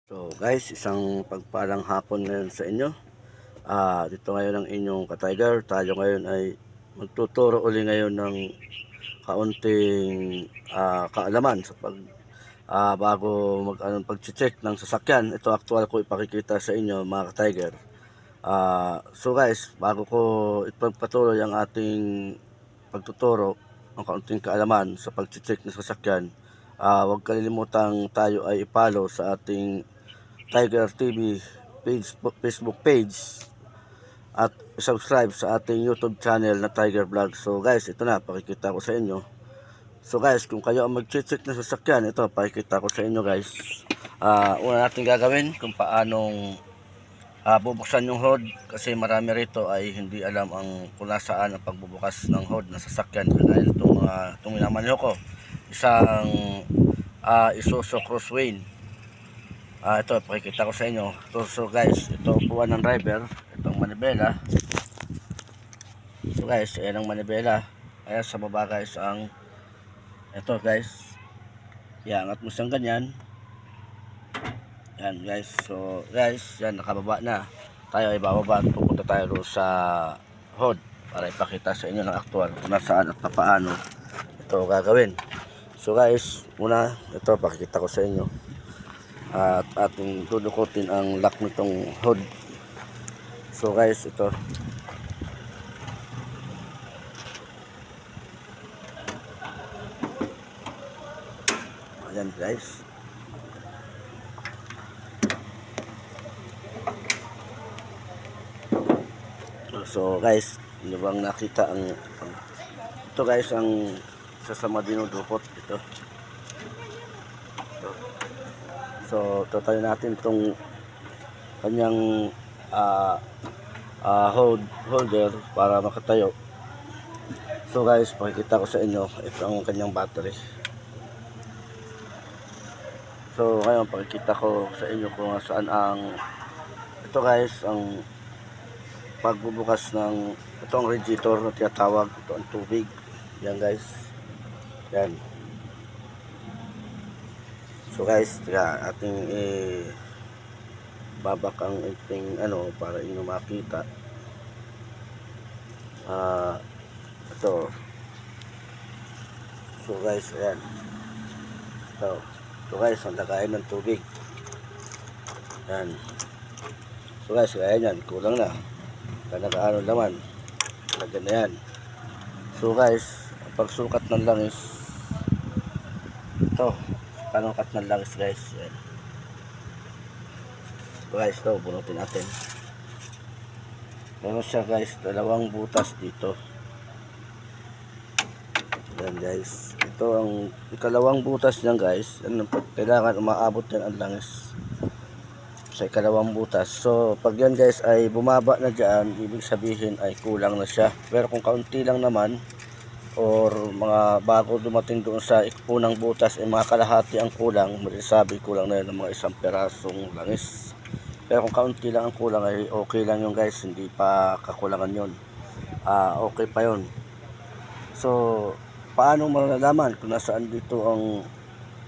So guys, isang pagpalang hapon ngayon sa inyo. Dito ngayon ang inyong ka-Tiger. Tayo ngayon ay magtuturo uli ngayon ng kaunting kaalaman sa bago pag-check ng sasakyan. Ito actual ko ipakikita sa inyo mga ka-Tiger. So guys, bago ko ipagpatuloy ang ating pagtuturo ng kaunting kaalaman sa pag-check ng sasakyan, huwag kalilimutang tayo ay i-follow sa ating Tiger TV Facebook page at subscribe sa ating YouTube channel na Tiger Vlog. So guys, ito na, pakikita ko sa inyo. So guys, kung kayo ang mag-check na sasakyan, ito, pakikita ko sa inyo guys. Una natin gagawin kung paanong bubuksan yung hood, kasi marami rito ay hindi alam kung nasaan ang pagbubukas ng hood ng sasakyan. Kagaya itong minamanyo ko, isang Isuzu Crosswind. Ito, pakikita ko sa inyo. So guys, ito upuan ng driver. Itong manibela. So guys, ayan ang manibela. Ayan sa baba guys ito guys. Iangat mo siyang ganyan. Yan guys. So guys, yan nakababa na. Tayo ay bababa. Pupunta tayo doon sa hood para ipakita sa inyo ng aktual kung nasaan at paano ito gagawin. So guys, muna ito pakikita ko sa inyo. At ating dudukutin ang lock nitong hood. So guys, ito. Ayan guys. So guys, hindi bang nakita ito guys ang sasama dinudukot ito. So tutuloy natin itong kanyang holder para makatayo. So guys, pakikita ko sa inyo, ito ang kanyang battery. So ngayon pakikita ko sa inyo kung saan ito guys ang pagbubukas ng itong radiator na tinatawag, ito ang tubig. Yan guys, yan. So guys, ating babak ang ating para inyo makita. Ito. So guys, ayan. So guys, ang lagayan ng tubig. Yan. So guys, ayan yan, kulang na. Nakaano naman. Lagyan na yan. So guys, ang pagsukat ng langis, ito. Panungkat ng langis guys. Yan. So guys, ito, bunutin natin. Meron siya guys, dalawang butas dito. Yan guys. Ito ang ikalawang butas niyan guys. Kailangan umaabot yan ang langis sa ikalawang butas. So pag yan guys ay bumaba na dyan, ibig sabihin ay kulang na siya. Pero kung kaunti lang naman, or mga bago dumating doon sa unang butas ay mga kalahati ang kulang, masasabi kulang na yun ng mga isang perasong langis. Pero kung kaunti lang ang kulang ay okay lang yun guys, hindi pa kakulangan yun. Okay pa yun. So paano malalaman kung nasaan dito ang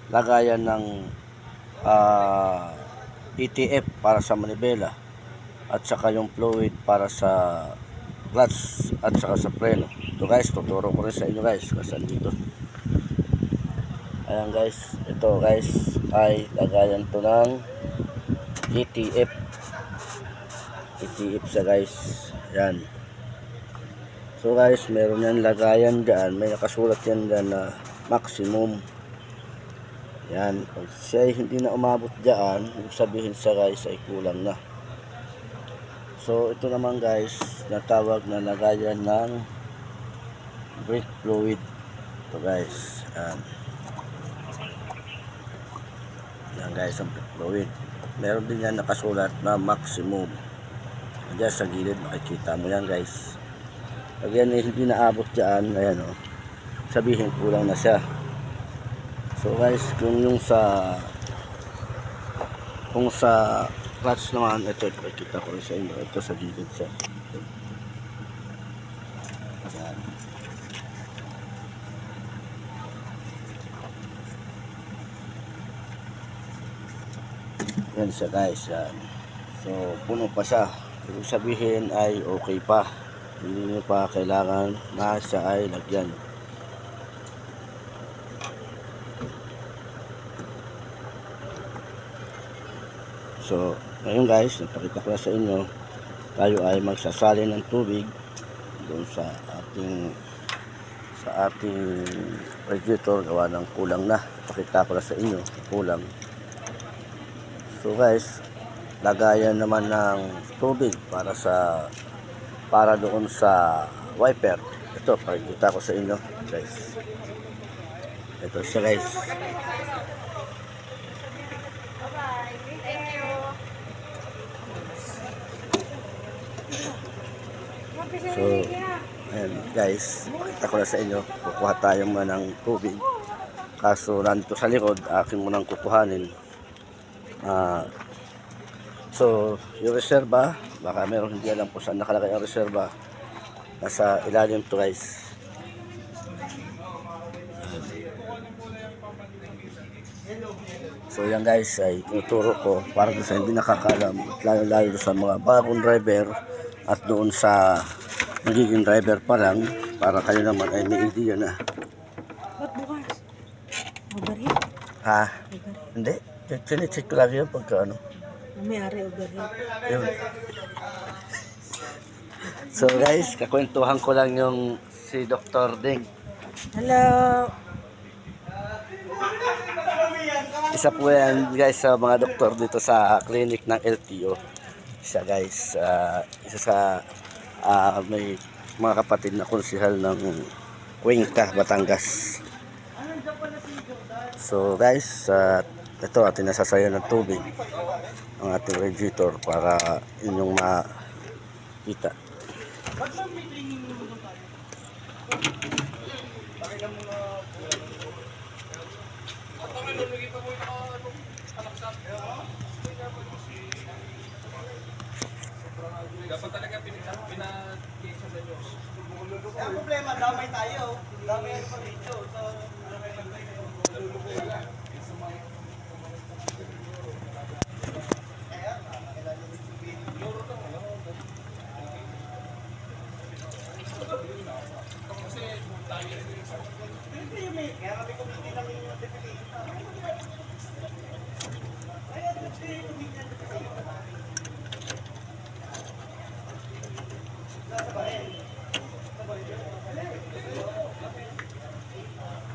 lagayan ng ETF para sa manibela at saka yung fluid para sa clutch at saka sa preno. Ito guys, tuturo ko rin sa inyo guys kung saan dito. Ayan guys, ito guys ay lagayan to ng ETF. ETF siya guys. Ayan. So guys, meron yan lagayan dyan. May nakasulat yan dyan na maximum. Yan. Pag siya ay hindi na umabot dyan, ibig sabihin siya guys ay kulang na. So ito naman guys, natawag na lagayan ng brake fluid. Ito guys. Yan. Yan guys ang brake fluid. Meron din yan nakasulat na maximum. Diyan sa gilid makikita mo yan guys. Pag yan eh, hindi naabot dyan, ayan o, sabihin kulang na siya. So guys, kung sa clutch naman, ito ipakita ko rin sa inyo. Ito sa gilid siya. Ayan. Yan siya guys, yan. So, puno pa siya. Ibig sabihin ay okay pa. Hindi nyo pa kailangan na siya ay lagyan. So, ngayon guys, napakita ko na sa inyo, tayo ay magsasali ng tubig doon sa ating radiator. Gawa ng kulang na. Pakita ko na sa inyo, kulang. So guys, lagayan naman ng tubig para doon sa wiper. Ito, pakikita ko sa inyo guys. Ito siya guys. So, ayan guys, pakita ko na sa inyo. Kukuha tayo muna ng tubig. Kaso nandito sa likod, akin munang kukuhanin. So, yung reserva, baka meron hindi alam po saan nakalagay ang reserva. Nasa ilalim to guys. So yan guys, ay tuturo ko para sa hindi nakakaalam, lalo sa mga bagong driver at doon sa magiging driver pa lang, para kayo naman ay may idea na. Ba't bukas? Overheat? Ha? Hindi. Chine-check ko lang yun pagka ano. May-ari overheat. Yun. So guys, kakwentuhan ko lang yung si Dr. Ding. Hello! Isa po yan guys sa mga doktor dito sa clinic ng LTO. Siya guys, isa sa may mga kapatid na konsihal ng Cuenca, Batangas. So guys, ito atin nasasayan ng tubig ang ating radiator para inyong makita. Dapat talaga pinag-check sa Diyos. Ang problema, damay tayo. Damay ang pag-video. So,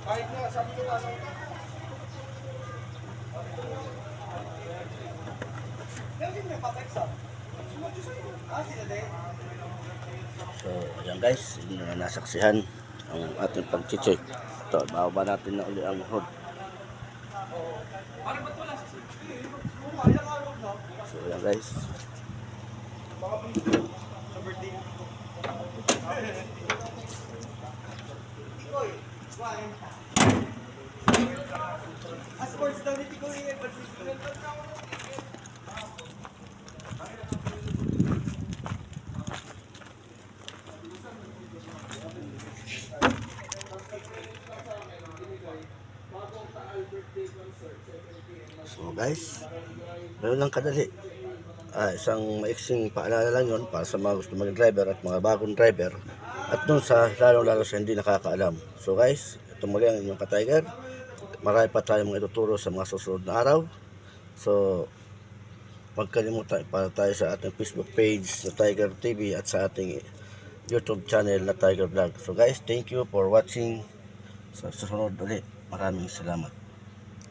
Kahit nga, sabi ko ano, So ayan guys, hindi na nasaksihan ang ating pag-check. Ito, bababa natin na uli ang hood. So ayan guys. sports daw ni Tikoy. So guys, ganoon lang kadali. Isang maiksing paalala lang yun para sa mga gusto maging driver at mga bagong driver at dun sa lalo sa hindi nakakaalam. So guys, ito muli ang inyong ka-Tiger. Marami pa tayong mga ituturo sa mga susunod na araw. So huwag kalimutan para tayo sa ating Facebook page na Tiger TV at sa ating YouTube channel na Tiger Vlog. So guys, thank you for watching. Sa susunod ulit, maraming salamat.